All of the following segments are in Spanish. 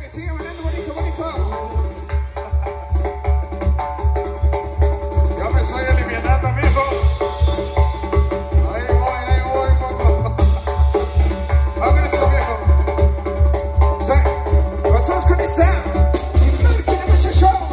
que siga bailando bonito, bonito. Yo me estoy alivianando, amigo. Ahí voy, vámonos, viejo. Sí, pasamos con esa. Y claro que no me echa show.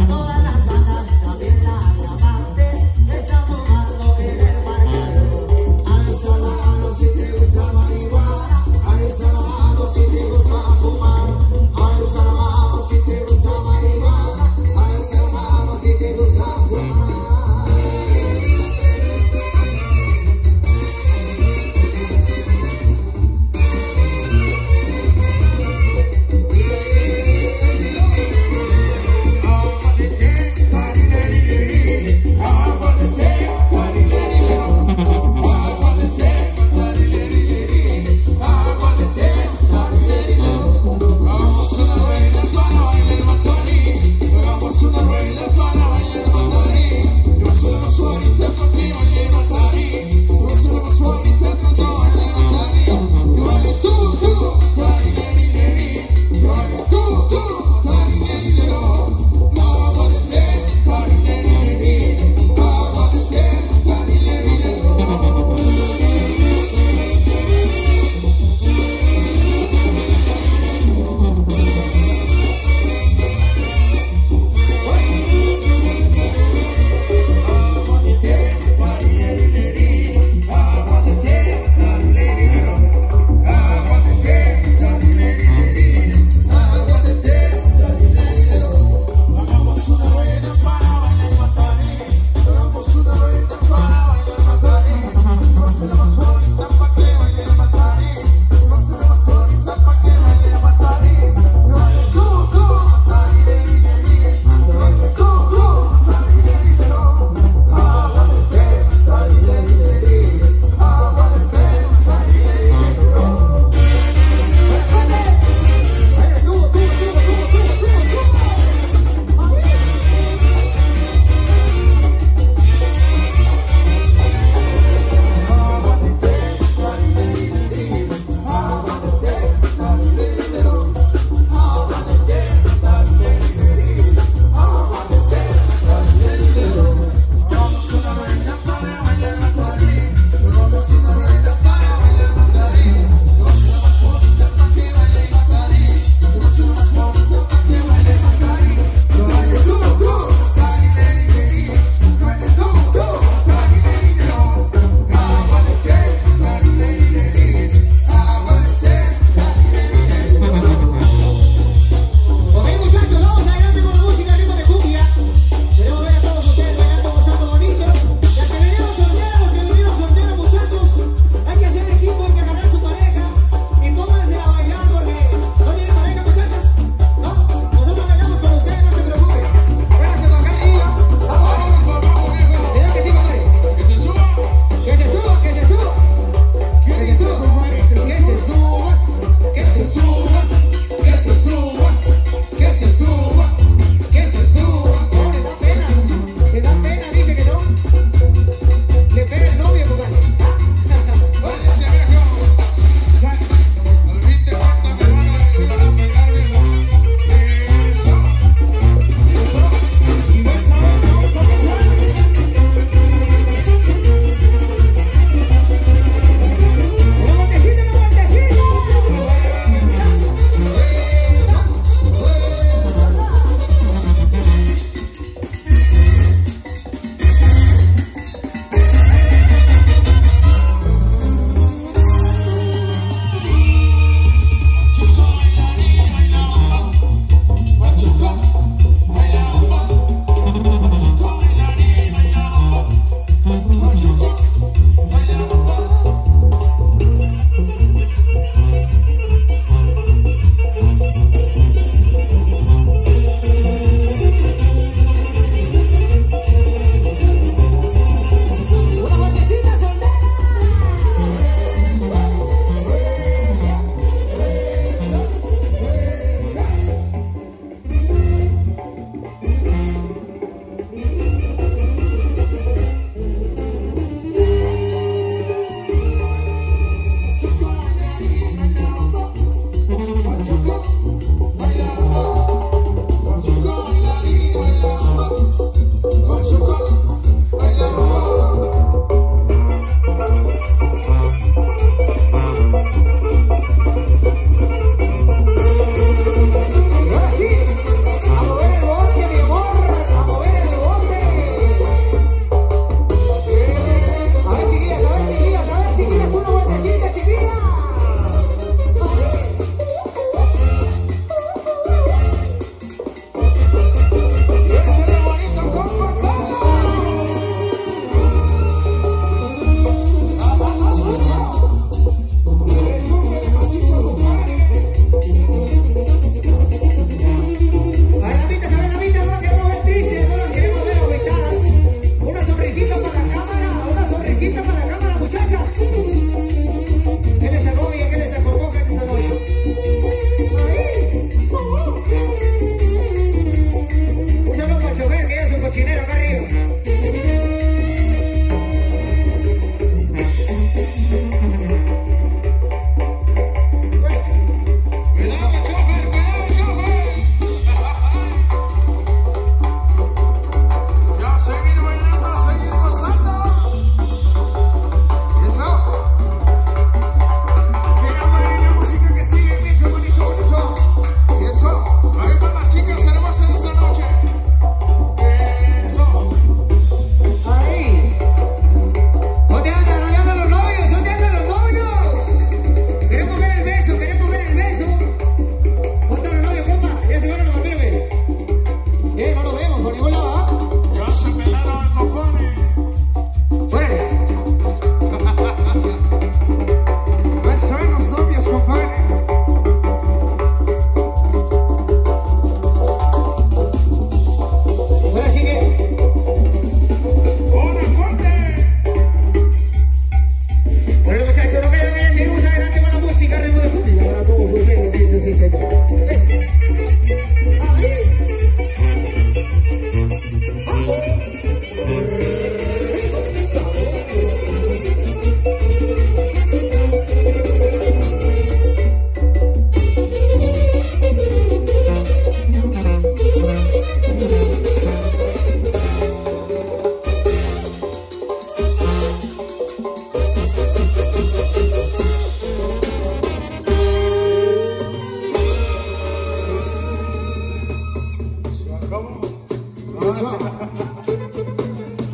Todas las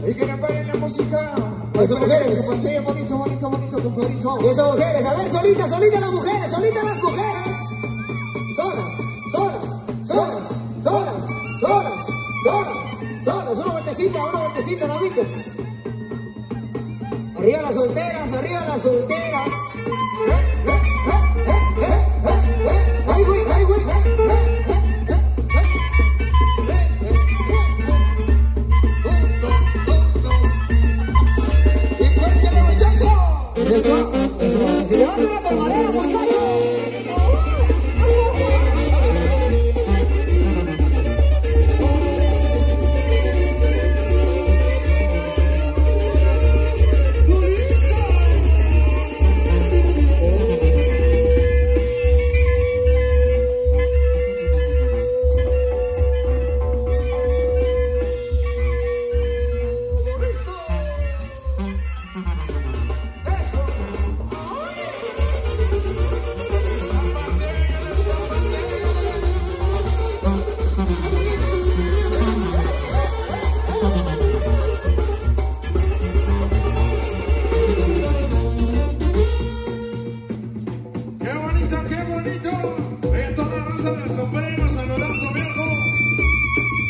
Y que nos paren la música. Esas mujeres, compartir bonito, bonito, bonito, compadrito. Y esas mujeres, a ver, solitas, solitas las mujeres, solitas las mujeres. Solas, solas, solas, solas, solas, solas, solas. Una vueltecita, ¿no viste? Arriba las solteras, arriba las solteras. Ay, güey, ay, güey. Eso, se levanta una palmadera, muchachos.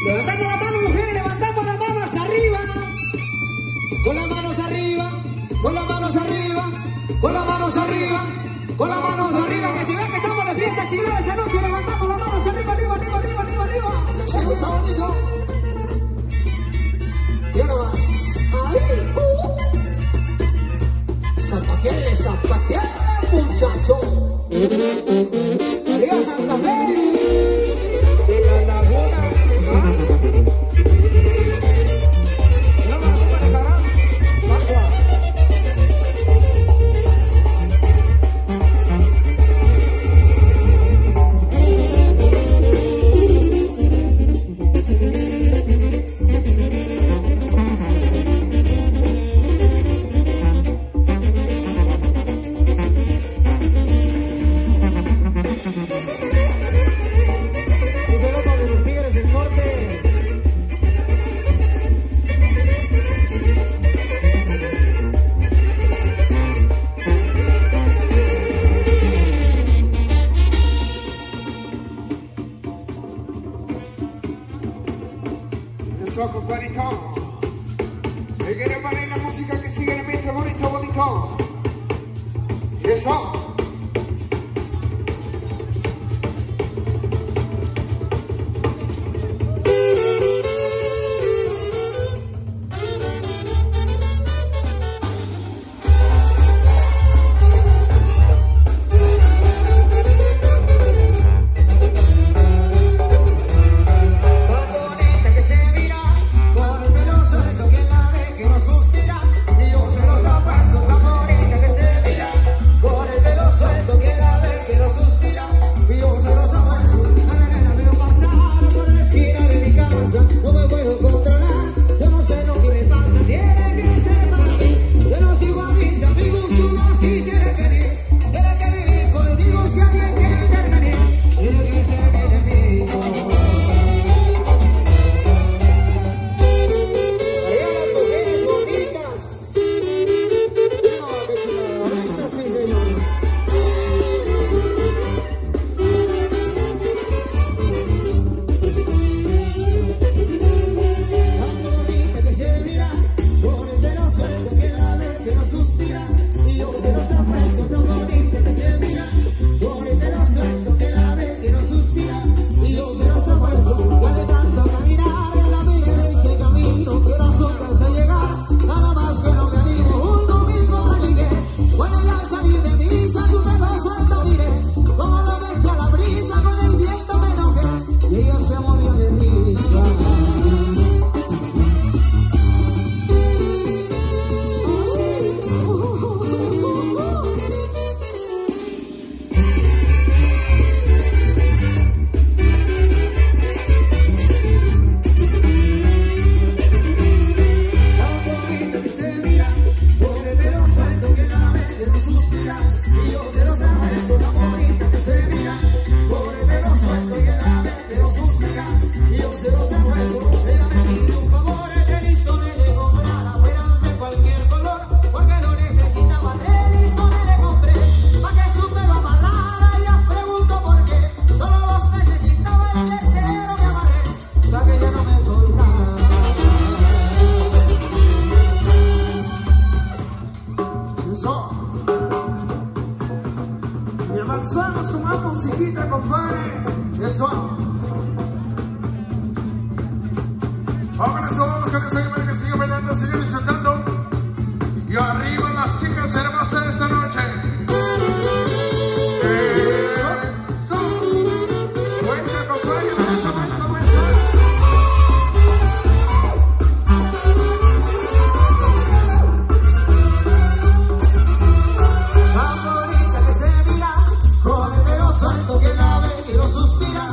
Levantando la mano, mujeres, levantando las manos arriba. Con las manos arriba, con las manos arriba, con las manos arriba, con las manos arriba. Que se vea que estamos de fiesta chilena esa noche. Levantando las manos arriba, arriba, arriba, arriba, arriba, arriba. Eso está bonito. Y uno más. Ahí. Zapateale, muchacho. Arriba Santa Fe. De la laguna. Eso, compadrito. Y que le paren la música que sigue en el mente, bonito, bonito. Y eso. Con el veloz Eso. Vamos con eso, para que siga bailando, siga disfrutando. Y arriba las chicas hermosas de esta noche. Eso. Vuelta, compadre, vuelta. Tan bonita que se mira, con el pelo suelto que la ve y lo suspira.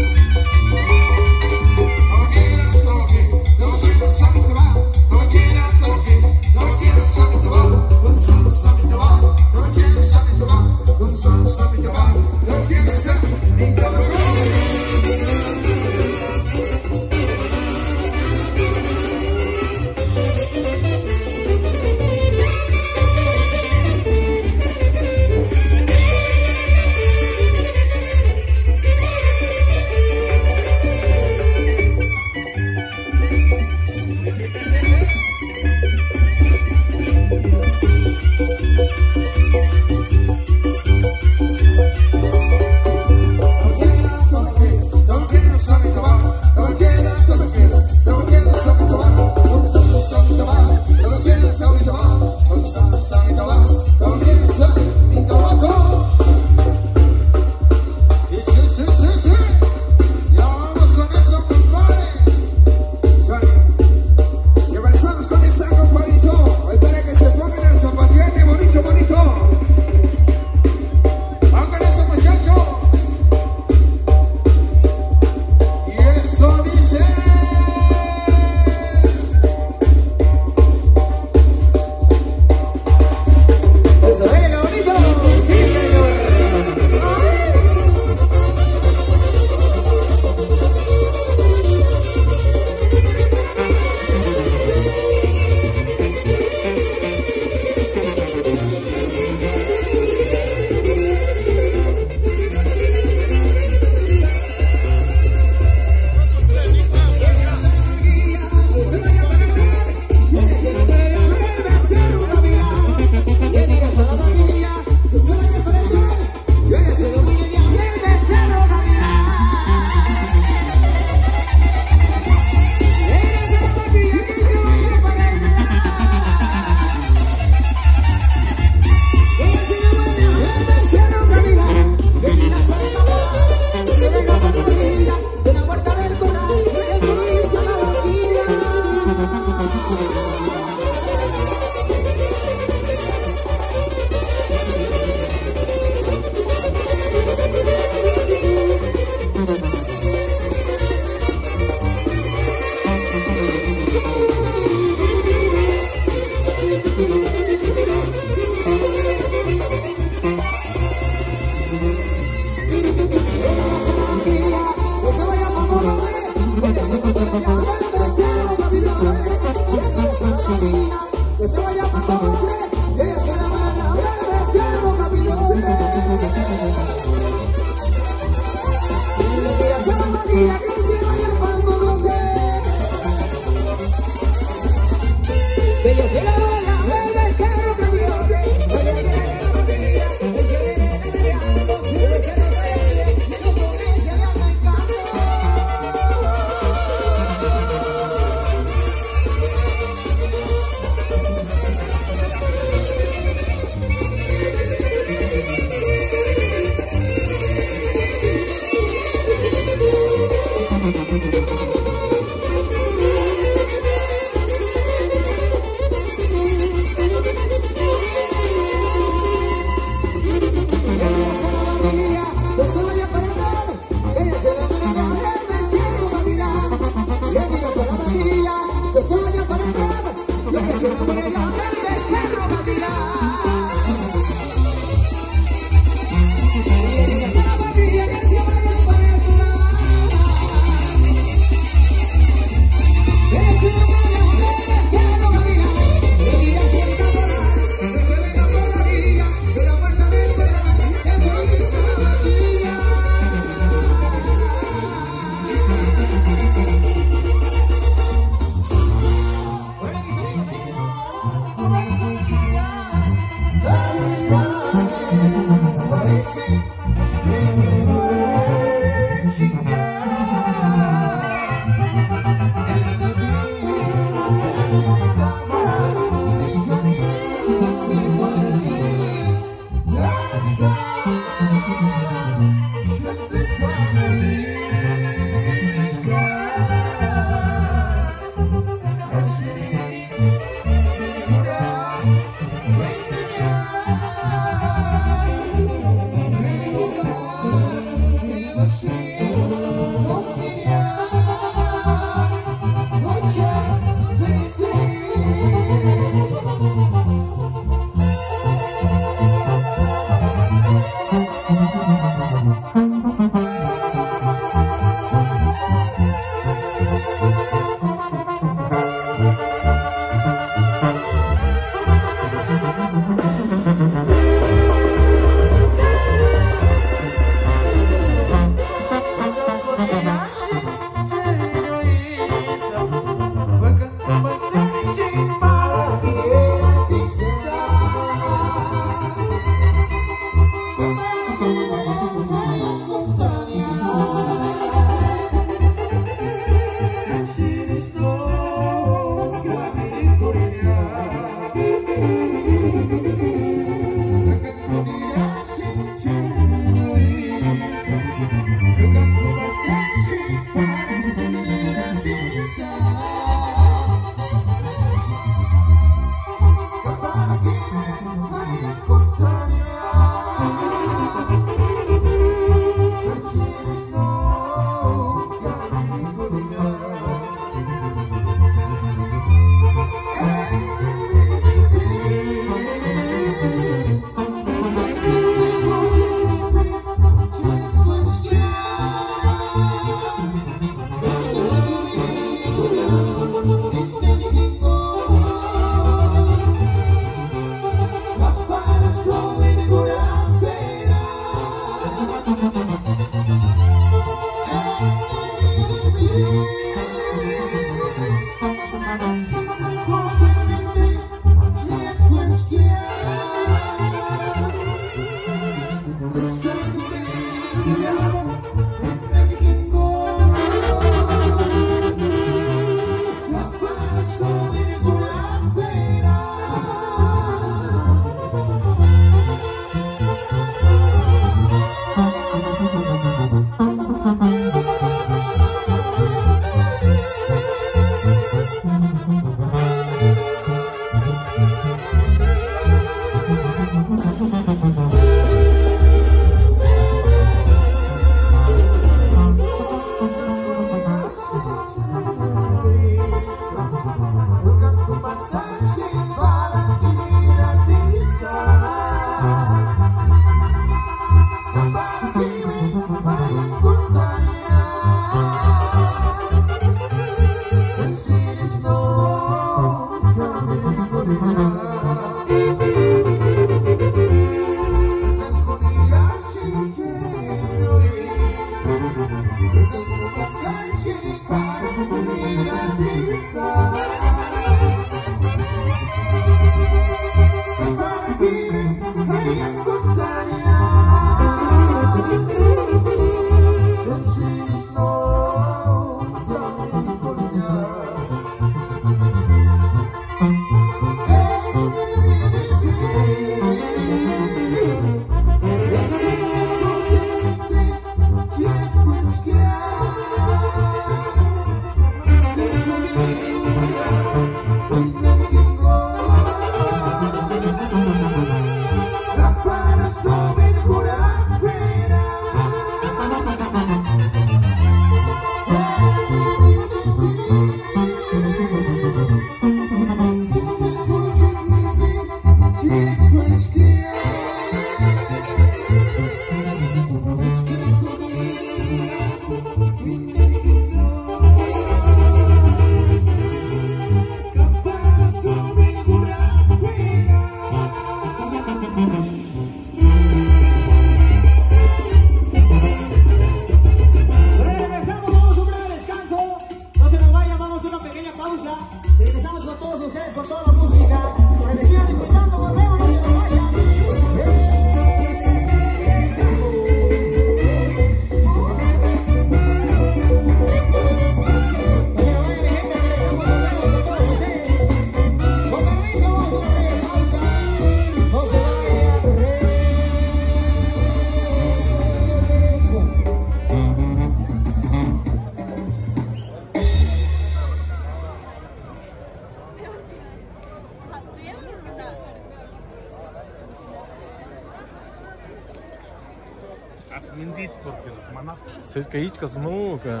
Să-ți că aici, ca să nu... Că...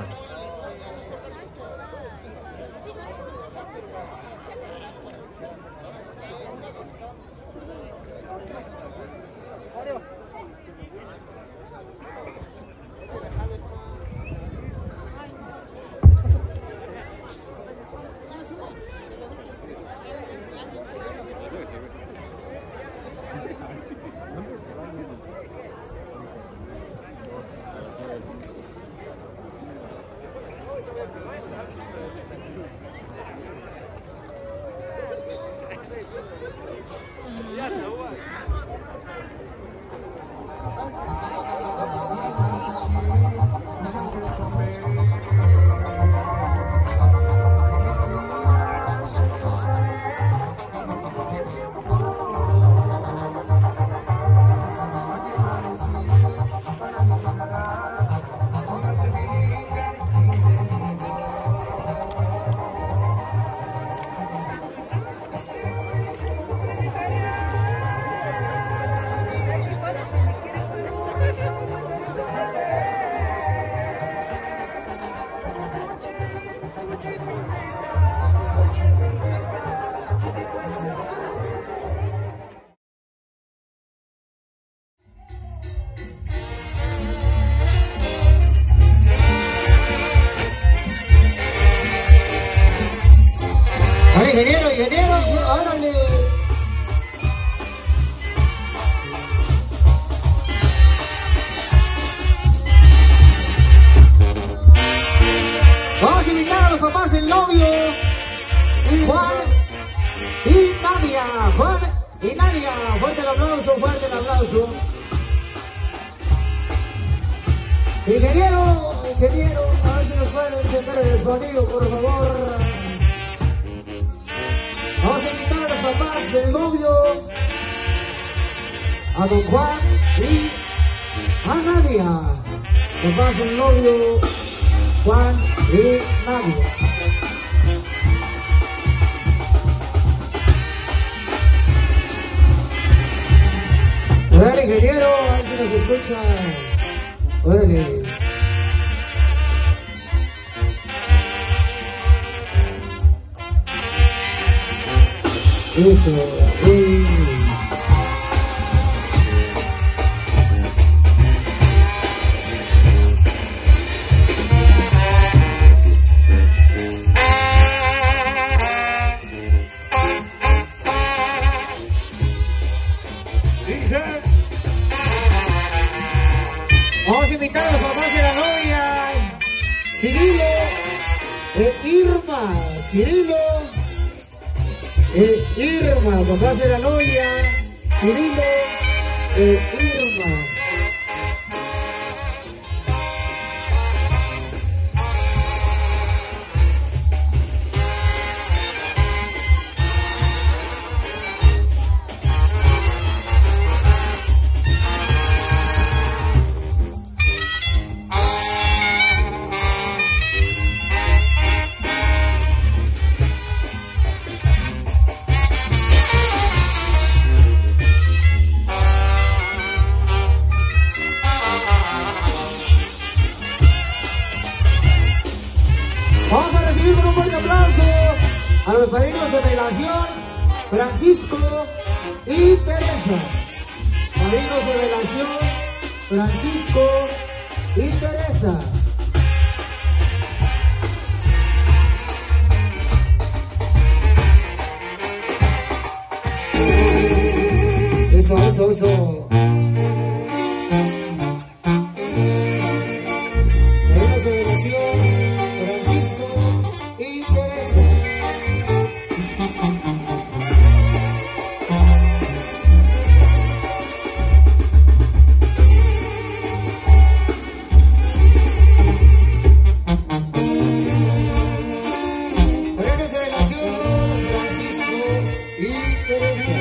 ingeniero, órale. Vamos a invitar a los papás, el novio, Juan y Nadia. Juan y Nadia, fuerte el aplauso, fuerte el aplauso. Ingeniero, a ver si nos pueden encender el sonido, por favor. Vamos a invitar a los papás, el novio, a don Juan y a Nadia. Papás, el novio, Juan y Nadia. Órale, ingeniero, a ver si nos escucha. Órale. Eso, vamos a invitar a los papás de la novia, Cirilo e Irma. Cirilo e Irma, papás de la novia, Cirilo e Irma. Vamos a recibir con un fuerte aplauso a los padrinos de relación, Francisco y Teresa. Padrinos de relación, Francisco y Teresa. Eso. Padrinos de relación, Francisco y Teresa. Padrinos de relación, Francisco y Teresa.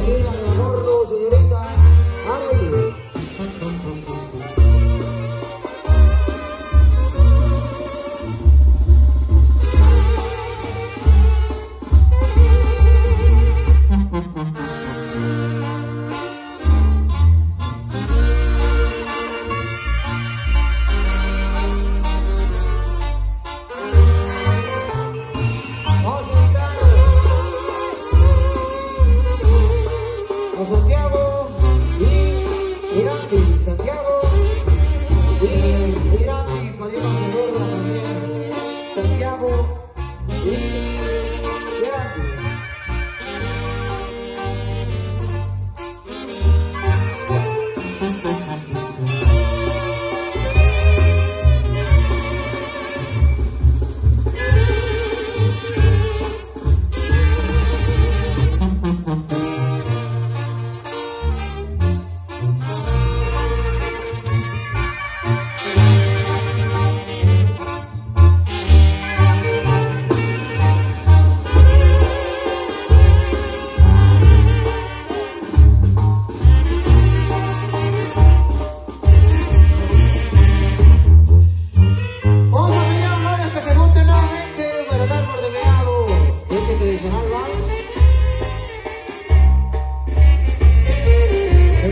Bienvenida, mi amor, señorita Arely. Santiago y Irati, Santiago y Irati, padrino de gorda también, Santiago y Irati.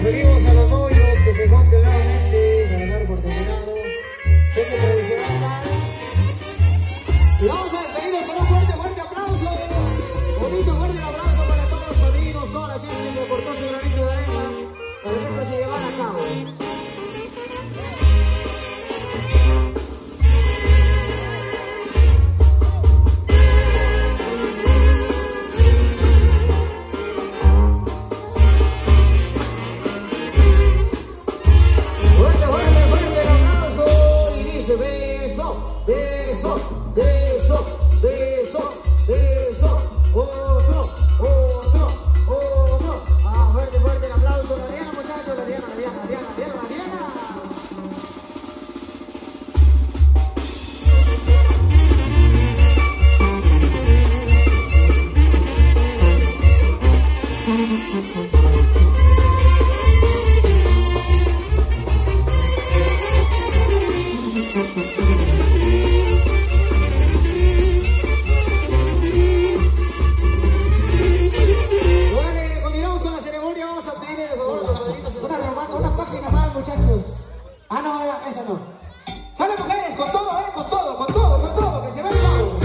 Pedimos a los novios que se junten nuevamente para dar por terminado este tradicional. Y vamos a despedirnos con un fuerte aplauso. Bonito fuerte aplauso para todos los padrinos, toda la gente que aportó su granito de arena para que esto se llevara a cabo. Beso, beso, beso, beso, otro. Ah, fuerte el aplauso. La Diana, muchachos, la Diana. Una página más, muchachos. Ah, no, esa no. Sale, mujeres, con todo, que se ve el pago.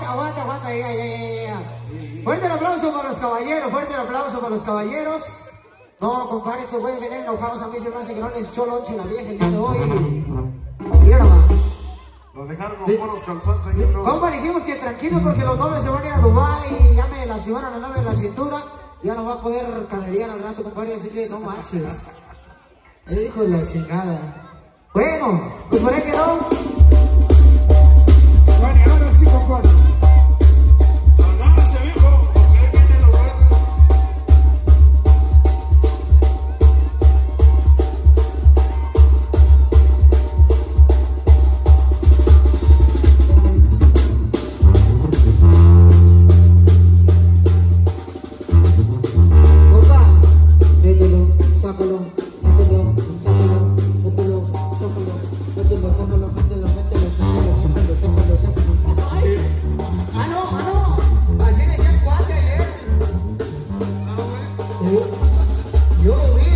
aguanta, ya. Fuerte el aplauso para los caballeros, fuerte el aplauso para los caballeros. No, compadre, estos güeyes vienen enojados. A mí se me hace que no les echó lonche la vieja el día de hoy. Mira nomás. Lo dejaron con puros calzones. Compa, dijimos que tranquilo porque los novios se van a ir a Dubái y ya me lastimaron la novia en la cintura. Ya no va a poder caderear al rato, compadre, así que no manches. Hijo de la chingada. Bueno, pues por ahí quedó. Bueno, ahora sí, compadre. Agárrese, viejo, porque ahí viene lo bueno. Compa, mételo, sácalo, mételo, sácalo. ¡Ay! ¡Ah, no! Así decía el cuate ayer. Yo lo vi.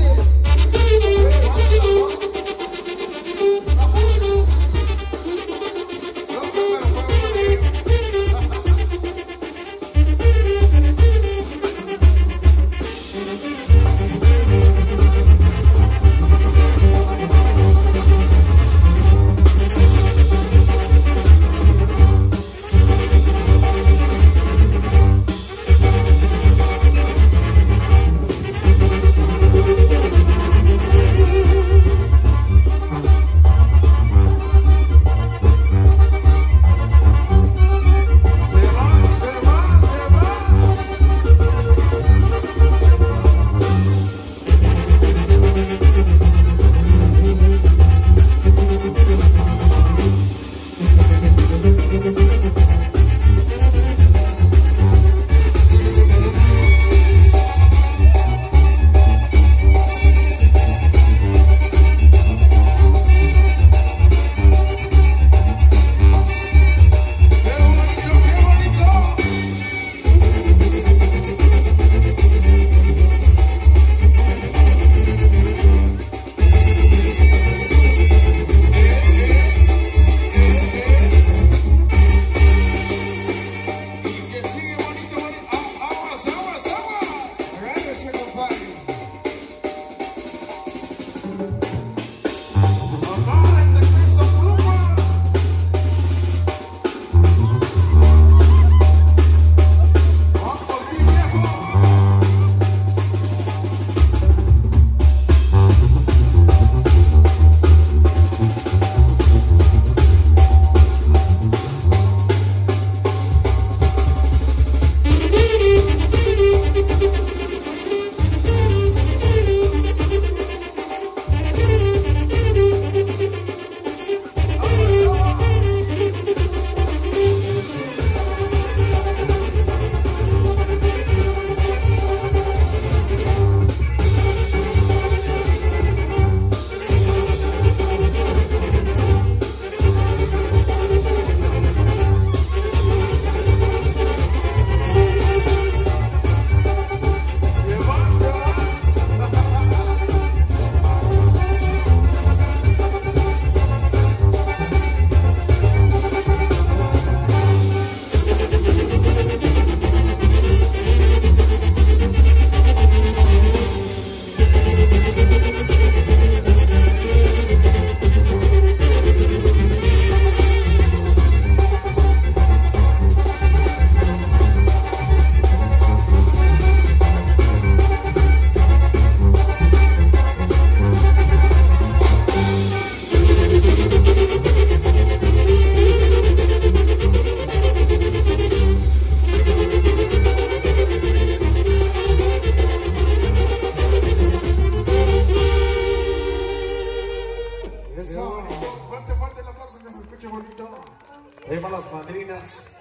Ahí van las madrinas.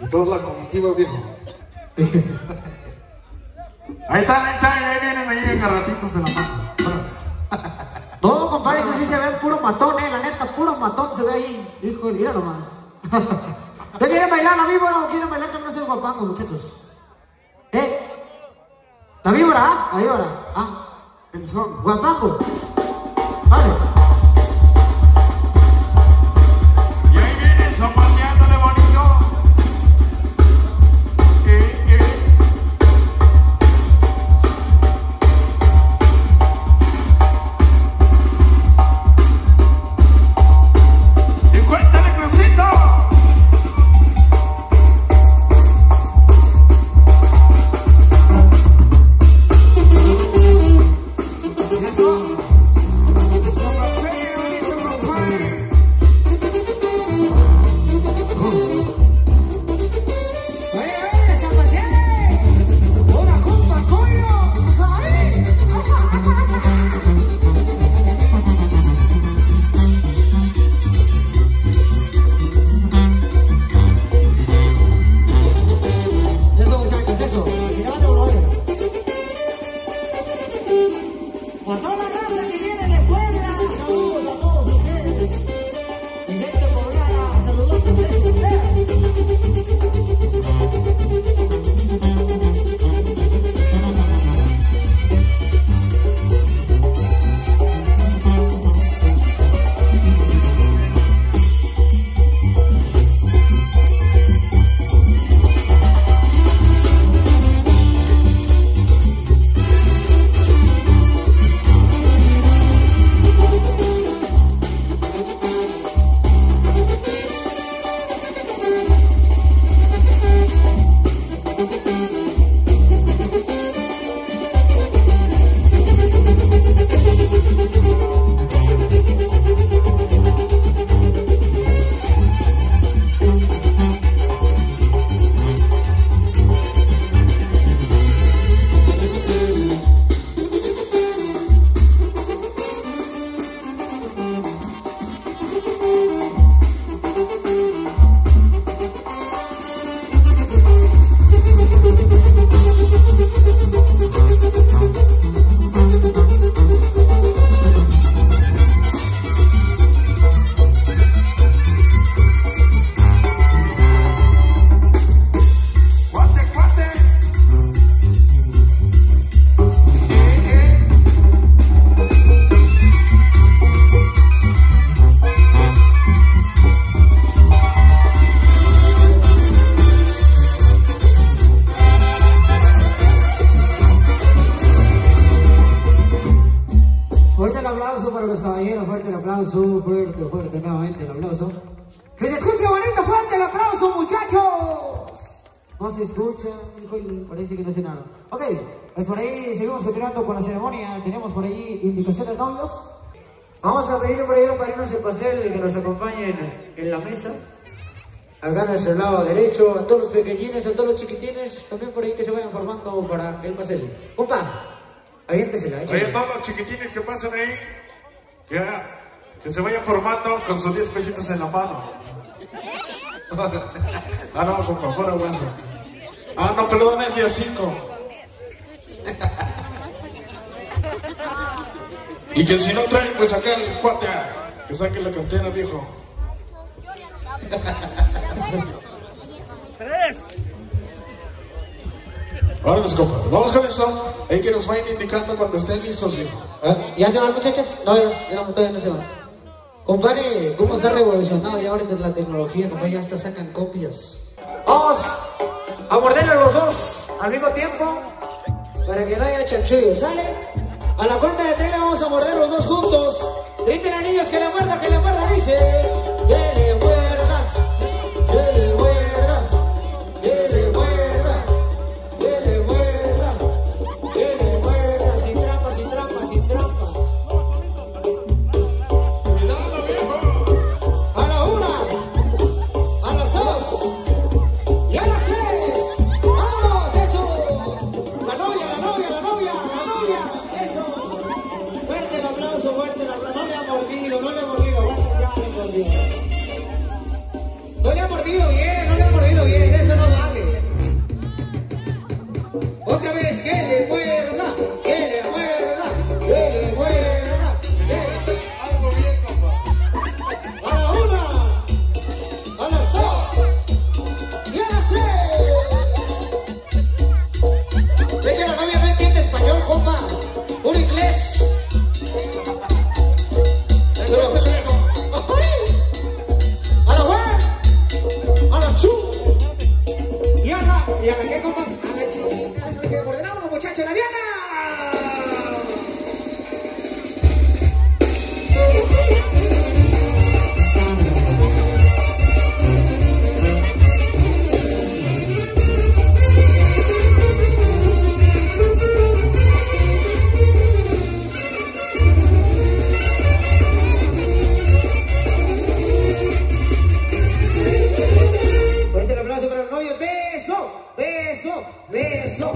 Y toda la comitiva, viejo. Ahí están, ahí vienen ahí agarratitos en la mano. No, compadre, eso sí se ve puro matón, la neta, puro matón se ve ahí. Híjole, mira nomás. ¿Ustedes quieren bailar la víbora o quieren bailar también ese guapango, muchachos? ¿La víbora? ¿Ah? La víbora. Ah, el son. Guapango. Vale. Y ahí viene zapateándole bonito. aplauso, fuerte, fuerte, nuevamente el aplauso. ¡Que se escuche bonito, fuerte el aplauso, muchachos! No se escucha, híjole, parece que no se nada. Ok, pues por ahí seguimos continuando con la ceremonia. Tenemos por ahí indicaciones novios. Vamos a pedirle por ahí a los padrinos en pastel que nos acompañen en la mesa. Acá a nuestro lado derecho, a todos los pequeñines, a todos los chiquitines, también por ahí que se vayan formando para el pastel. Compa, aviéntesela. Oye, todos los chiquitines que pasen ahí, que se vayan formando con sus 10 pesitos en la mano. Ah, no, compa, fuera hueso. Ah, no, perdón, es día 5. Y que si no traen, pues acá el cuate, que saque la cantera, viejo. 3. Ahora los compas, vamos con eso. Ahí que nos vayan indicando cuando estén listos, viejo. ¿Ya se van, muchachos? No, todavía no se van. Compadre, ¿cómo está revolucionado ya ahorita la tecnología? Como ya hasta sacan copias. Vamos a morderle los dos al mismo tiempo para que no haya chanchullo, ¿sale? A la cuenta de 3 le vamos a morder los dos juntos. Griten a niños que le muerda, dice. Que le muerda, que le muerda, que le muerda, que le muerda, que le muerda. Sin trampa, sin trampa, sin trampa. Cuidado, viejo. A la 1, a las 2 y a las 3. ¡Vámonos! ¡Eso! La novia, eso. Fuerte el aplauso, fuerte el aplauso. No le ha mordido, no le ha mordido. Ya le mordió. No le ha mordido bien, eso no vale. Otra vez, que le muerda, que le muerda, que le muerda. Algo bien, compa. A la 1, a las 2 y a las 3. Es que la novia no entiende español, compa. Puro inglés. A la 1, a la 2 y a la que, compa, a la chica, a la que ordenamos los muchachos, la Diana. Fuerte el aplauso para los novios. Beso, beso, beso.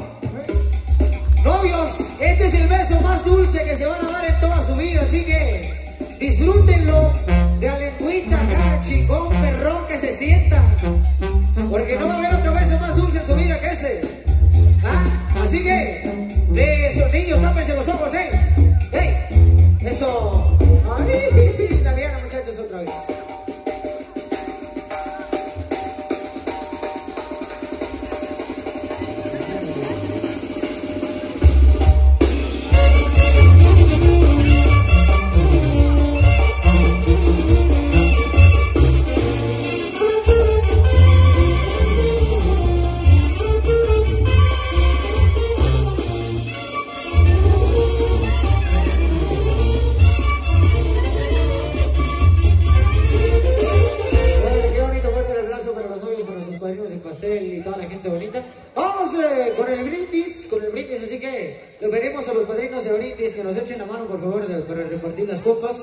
Novios, este es el beso más dulce que se van a dar en toda su vida, así que disfrútenlo de a lengüita, cada chingón, perrón que se sienta, porque no va a haber otro beso más dulce en su vida que ese. Así que, beso, niños, tápense los ojos, ¡hey! Eso. ¡Ay! La Diana, muchachos, otra vez. Y toda la gente bonita. Vamos con el brindis, así que le pedimos a los padrinos de brindis que nos echen la mano, por favor, para repartir las copas.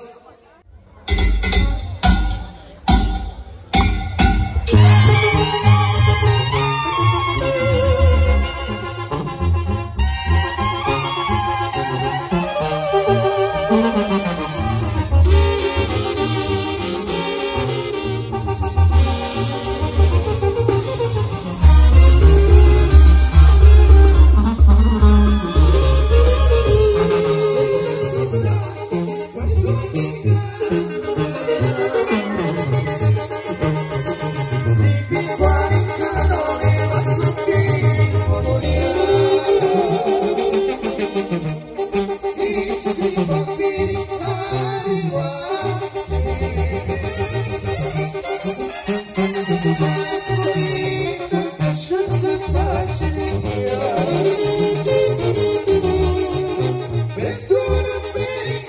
Persona per i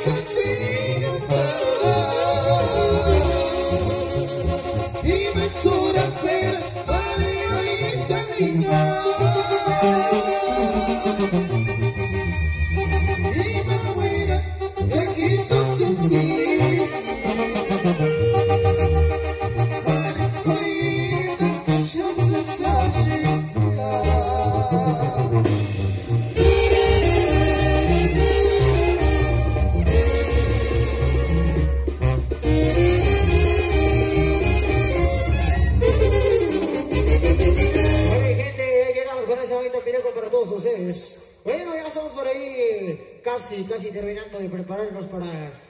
Bueno, ya estamos por ahí casi terminando de prepararnos para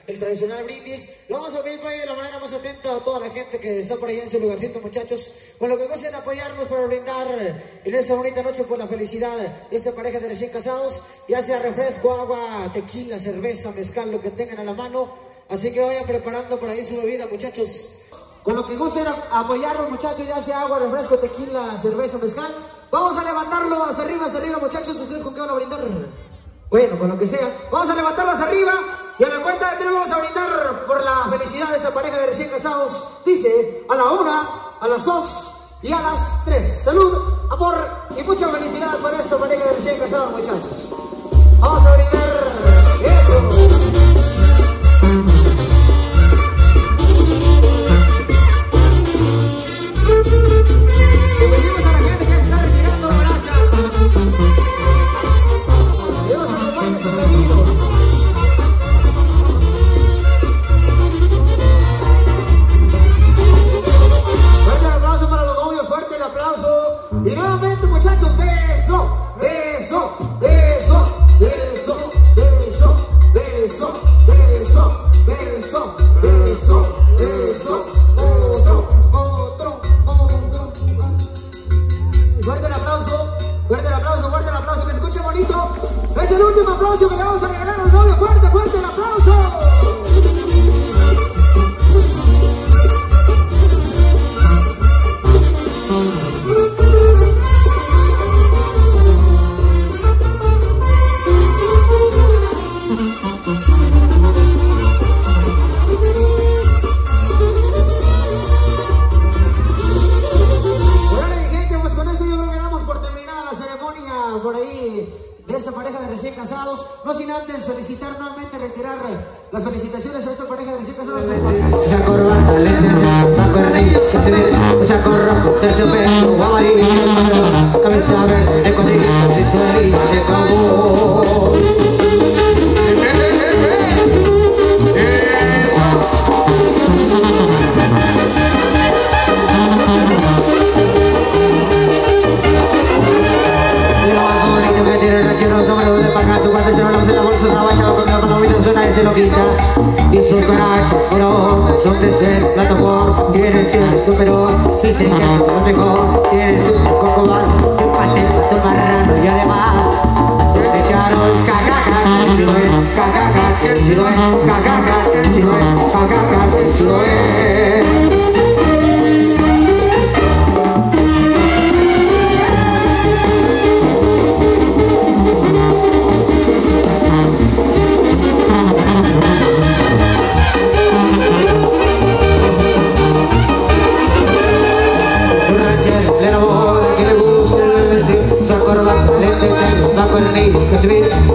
el tradicional brindis. Lo vamos a pedir de la manera más atenta a toda la gente que está por ahí en su lugarcito, muchachos, con lo que gusten apoyarnos para brindar en esta bonita noche por la felicidad de esta pareja de recién casados, ya sea refresco, agua, tequila, cerveza, mezcal, lo que tengan a la mano. Así que vayan preparando por ahí su bebida, muchachos. Con lo que gusten apoyarnos, muchachos, ya sea agua, refresco, tequila, cerveza, mezcal. Vamos a levantarlo hacia arriba, muchachos. ¿Ustedes con qué van a brindar? Bueno, con lo que sea. Vamos a levantarlo hacia arriba y a la cuenta de 3 vamos a brindar por la felicidad de esa pareja de recién casados. Dice, a la 1, a las 2 y a las 3. Salud, amor y mucha felicidad para esa pareja de recién casados, muchachos. Vamos a brindar eso. Fuerte el aplauso, que se escuche bonito. Es el último aplauso que le vamos a regalar al novio. Fuerte el aplauso. Por ahí de esta pareja de recién casados, no sin antes felicitar nuevamente, retirar las felicitaciones a esta pareja de recién casados. Esa corbata lenta, la cuernilla que se ve, esa corroco, terciopelo, guamarillo, camisa verde de cuadrillas, de suerilla, de cabo. Se lo quita y sus garachas por ahora son de ser plato por tienen cierto pero dicen que son los mejores, tienen su cocobal que paten tu marrano y además se te echaron cacaca el chiloé, cacaca el chiloé, cacaca el chiloé, cacaca el chiloé.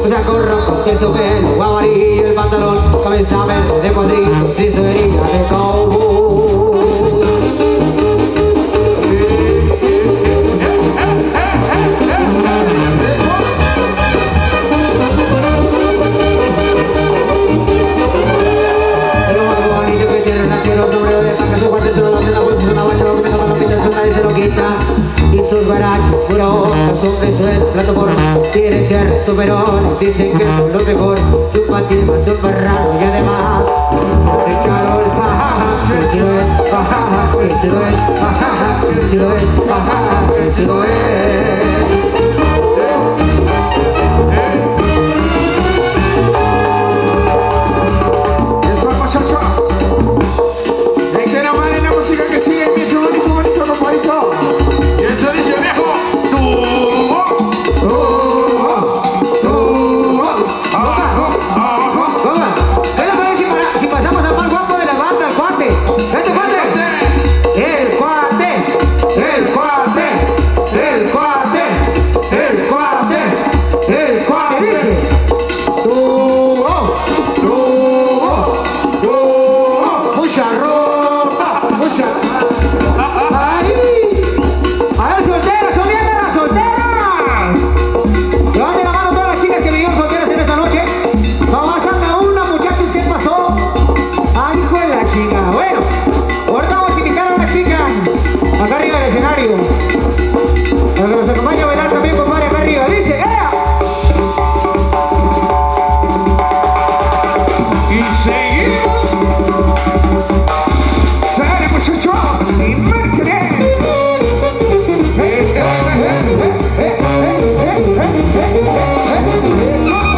Usa corro, terciopelo, guamarillo, el pantalón, camisa verde de cuadrillos, frisoría de cowboy. Lo más bonito que tiene el ranchero, sombrero de paca, su guante, su reloj en la bolsa, una bacha, comiendo palomitas, su nadie se lo quita. Y sus garachos, puro son de suelo, plato por tiene cierres, superones, dicen que son lo mejor. Tu patil, tu marrano y además te echaron, jajaja, el chiloé, jajaja, el chiloé, jajaja, el chiloé, jajaja, el chiloé. Eso, muchachos. Es que no vale la música que sigue, bonito, compadrito. Y eso dice viejo, Si pasamos al más guapo de la banda, el cuate. Vete, cuate. El cuate. arriba del escenario. Para que nos acompañe a bailar también, compadre, acá arriba. Dice, ¡ea! Y seguimos. Sale, muchachos. Y márquenle. Eso.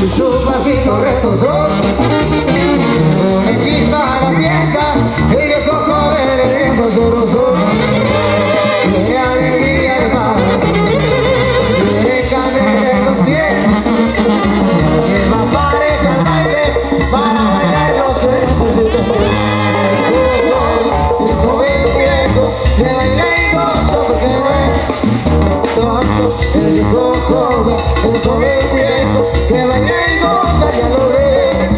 y su pasito retorzó. Pone chispa a la pieza, el viejo joven el viejo se rozó. Quiere alegría de paz, quiere candela en los pies, lleva pareja al baile para bailar los sensos de tu el joven viejo que baila y goza porque no es tonto. El viejo joven, el joven viejo que baila y goza, ya lo ves.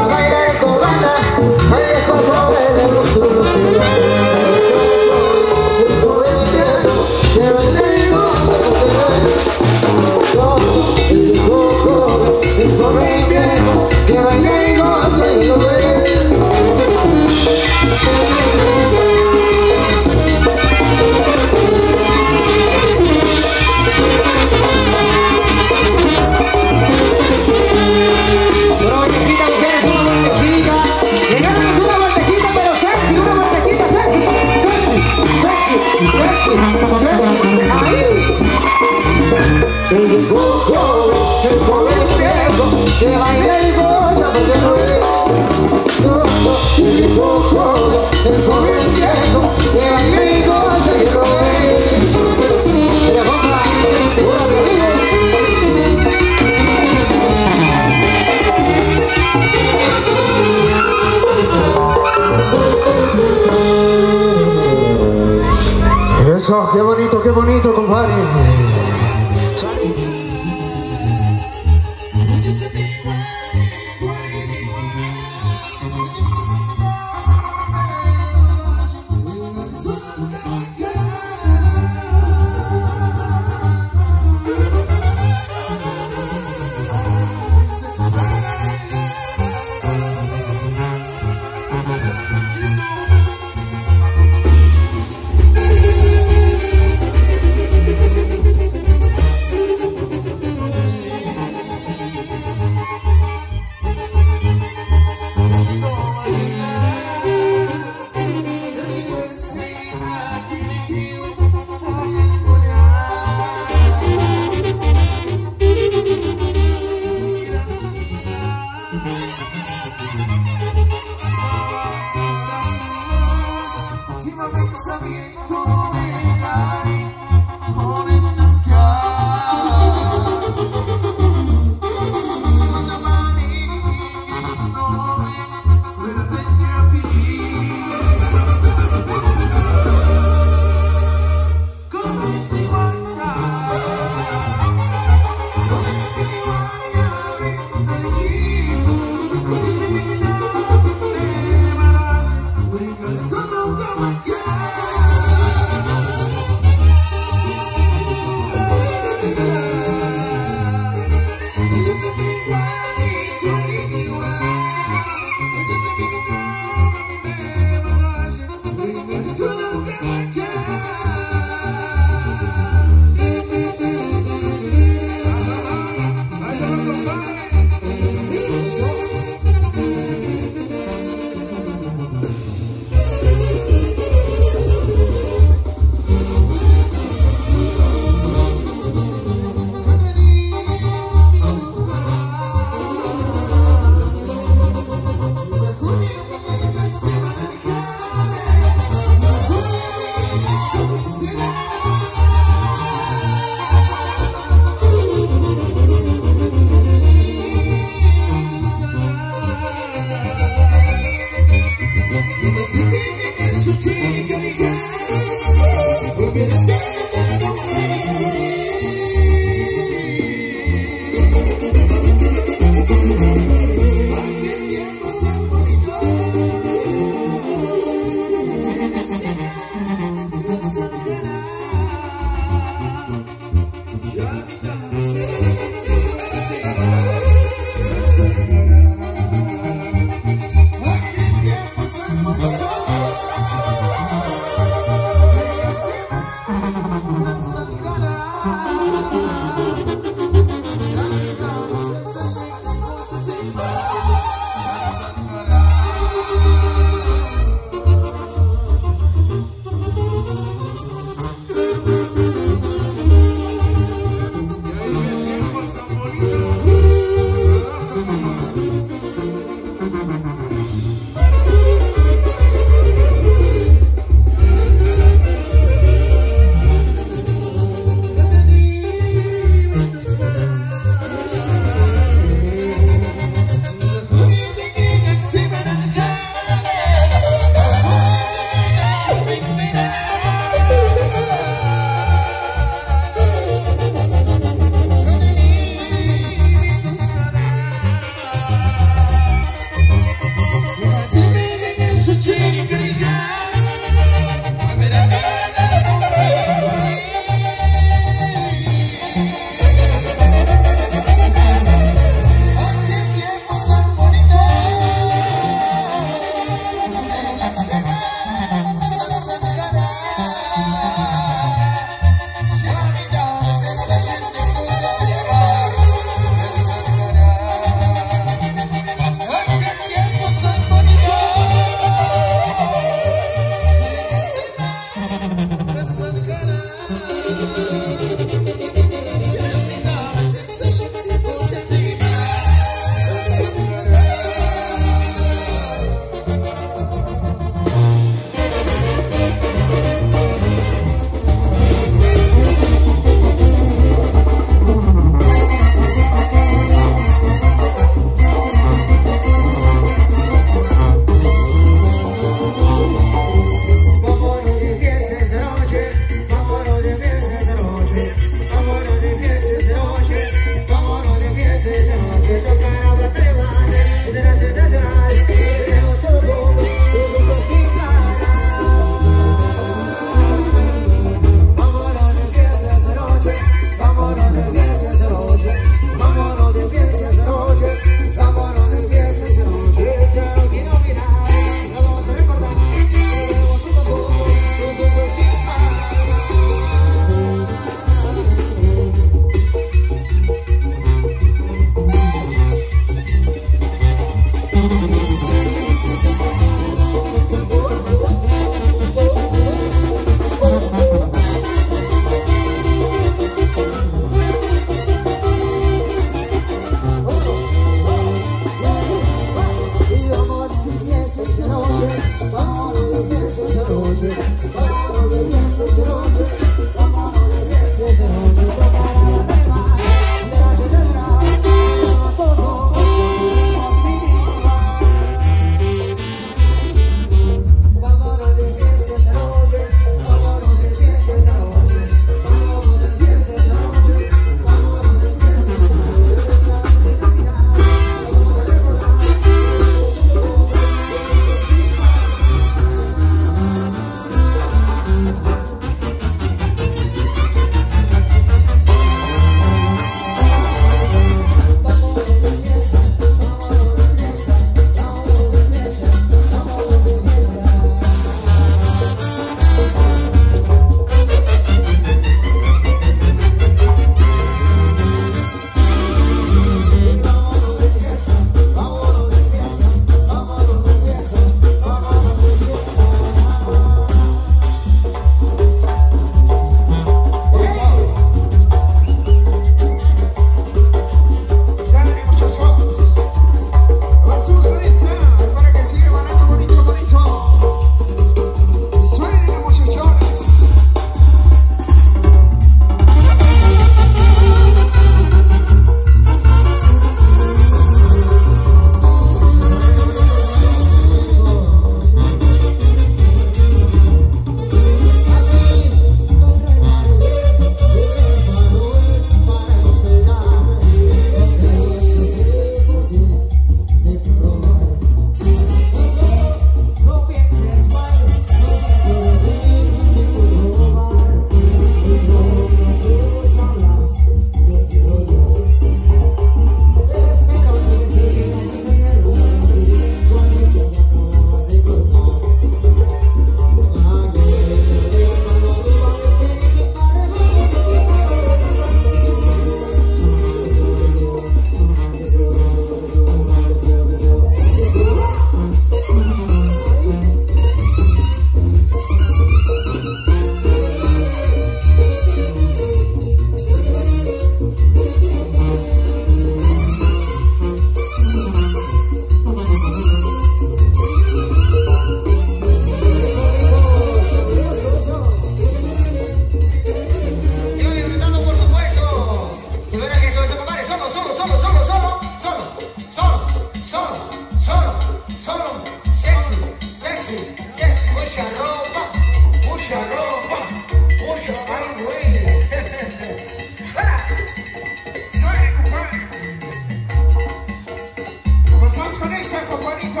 Pasamos con esa, compadrito.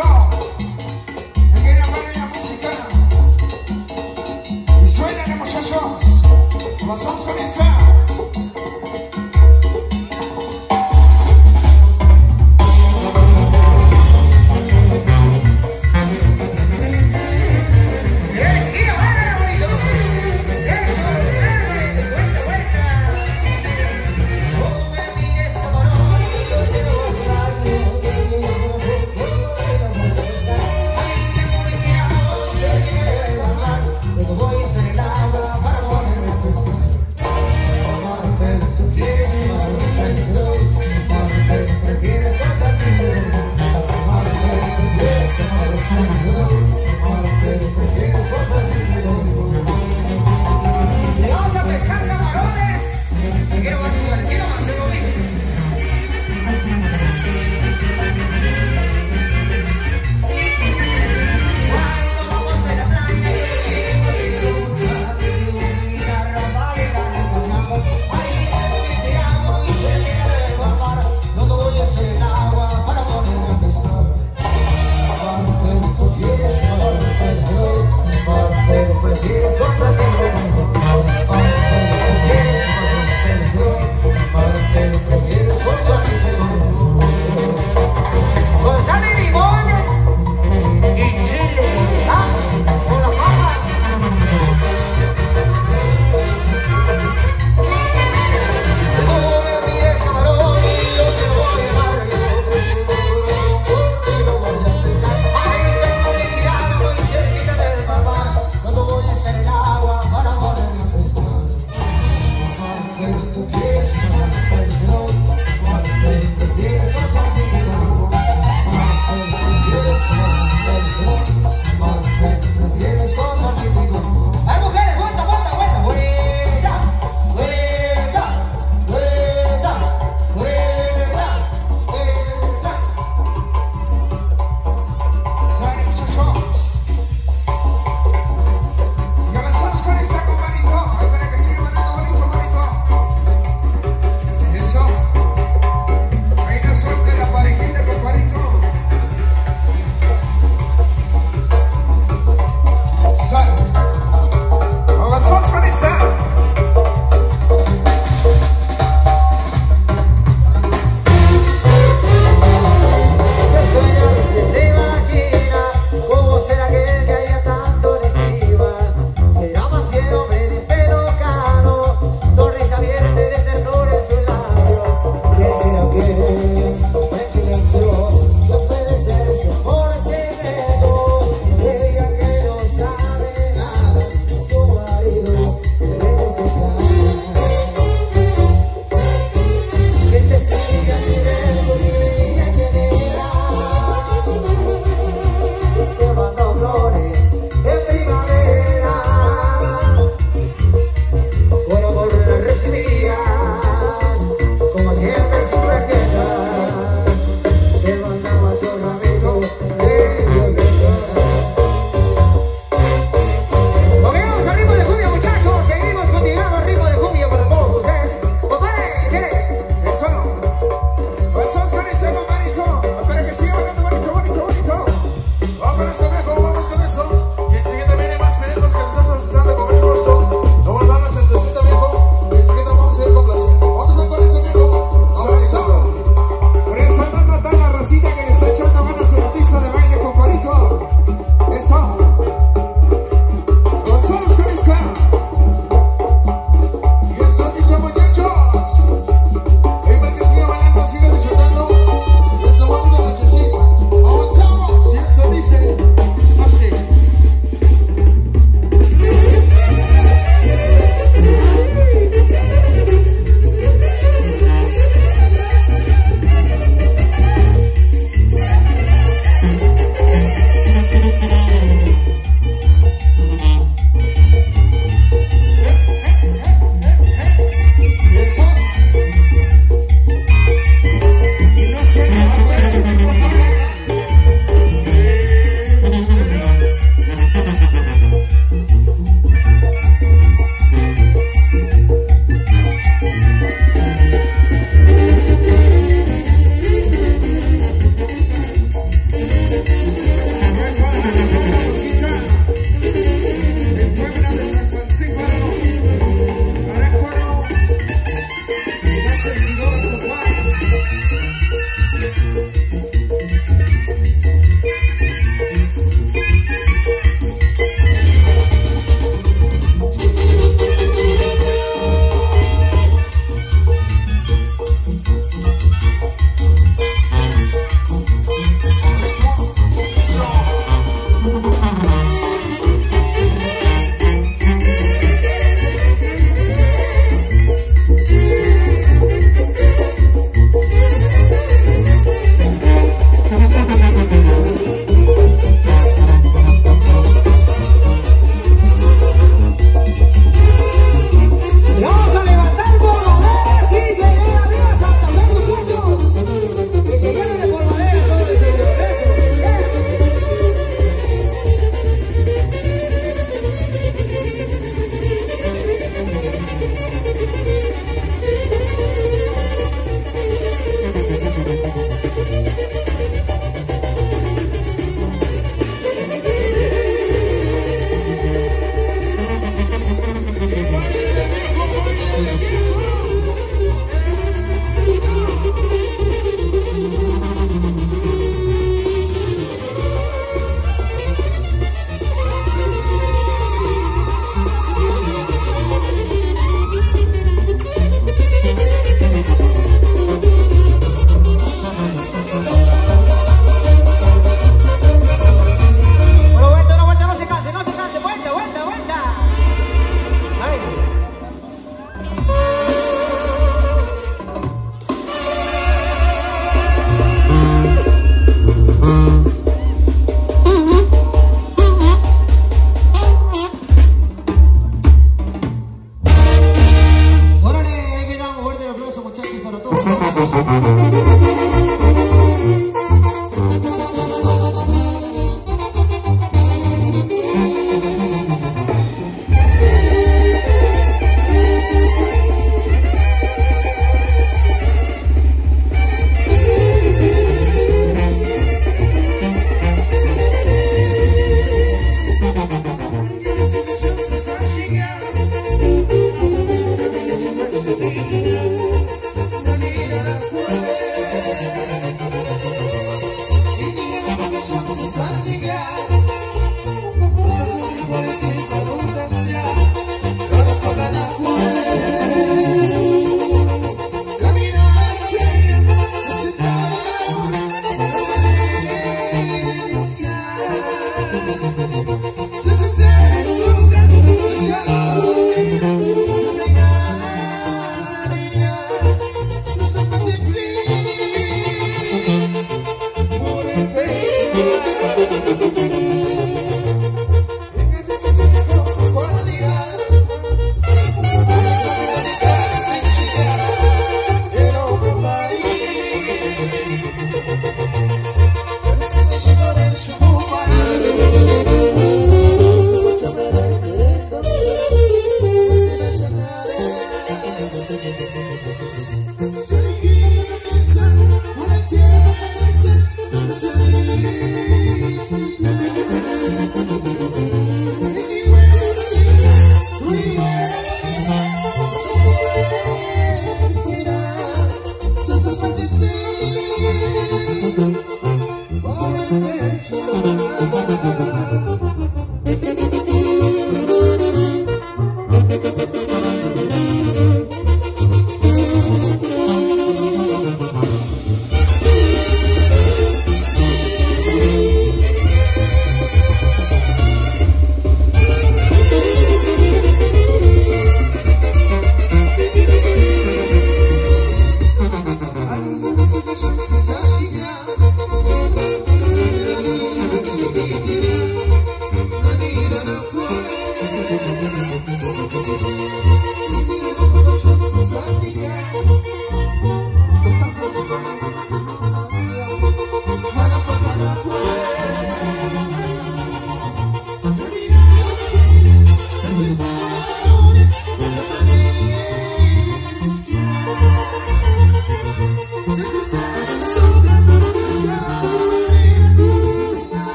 Me quiero hablar en la música. Y suénale, muchachos. Pasamos con esa. Porque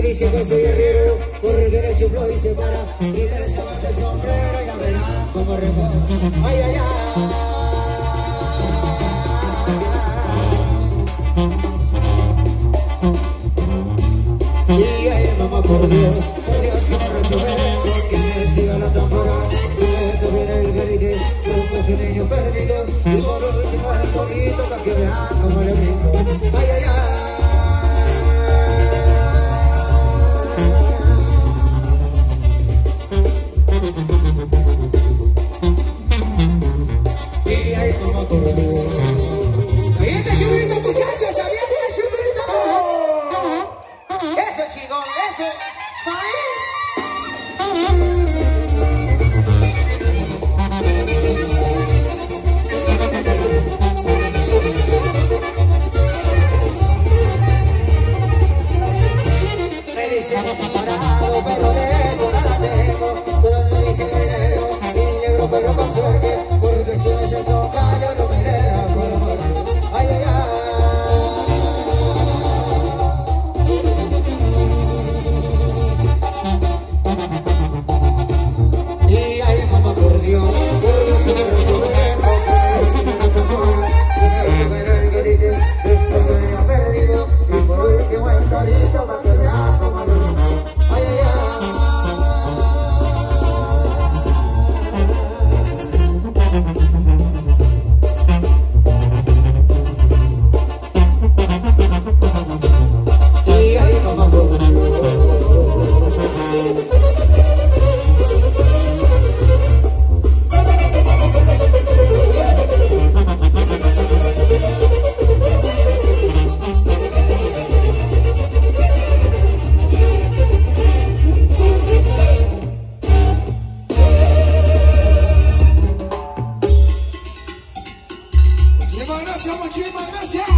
Dice que soy guerrero, corre que el chuflo y se para, y le levanta el sombrero, ya verá como recoge. Ay, ay, ay. Y ay, mamá, por Dios, que me rechuve, que me siga la tambora, y esto viene el guerrille, yo soy un niño perdido, y por último es el bonito, para que vean como le brindo. Ay, ay, ay. Eso, chingón, eso. Me dicen parado, pero de eso nada tengo. Todos me dicen negro, y negro pero con suerte, porque si no se toca yo no me dejo. Ay, ay, ay. Muchísimas gracias.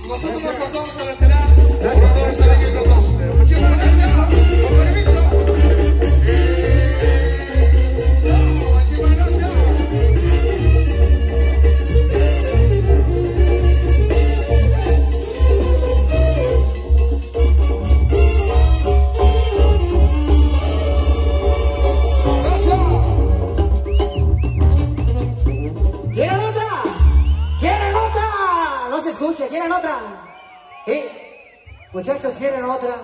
Nosotros nos pasamos a lateral. Gracias por estar aquí con nosotros. Muchísimas gracias. Con permiso. Muchísimas gracias. ¿Quieren otra? Muchachos, ¿quieren otra?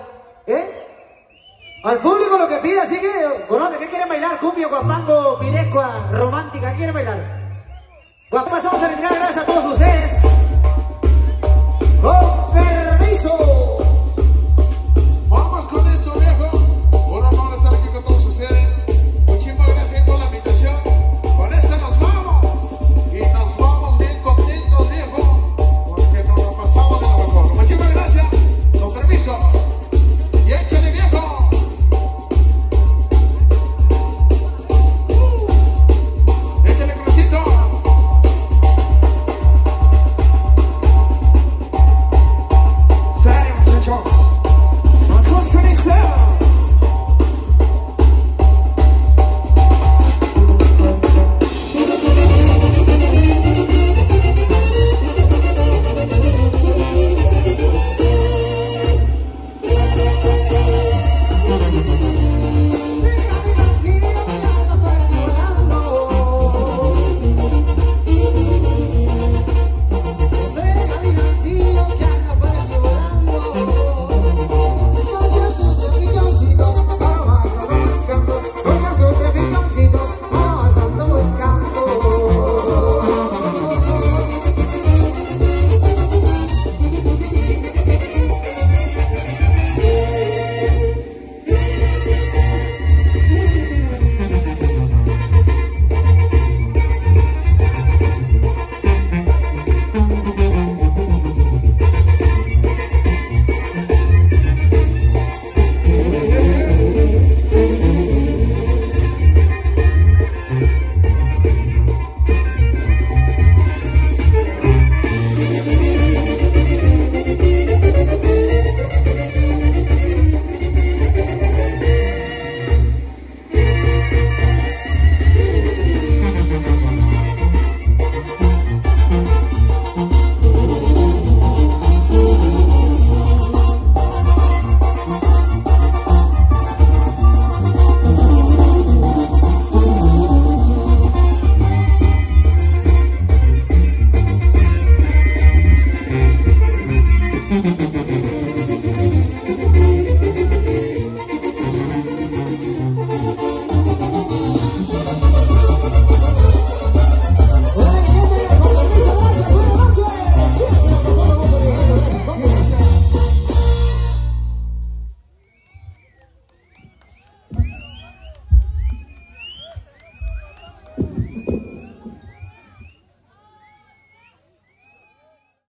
Al público lo que pide, así que, Colombia, ¿qué quieren bailar? Cumbia, guapango, pirecua, romántica, ¿qué quieren bailar? Pasamos a retirar, gracias a todos ustedes. Con permiso. Vamos con eso, viejo. Un honor estar aquí con todos ustedes. Muchísimas gracias por la invitación. Con esta nos vamos. Y nos vamos bien contentos, viejo. Porque nos lo pasamos de lo mejor. Muchísimas gracias. Con permiso. Y échale, viejo. Échale, crucito. Serio, muchachos. Vamos con eso.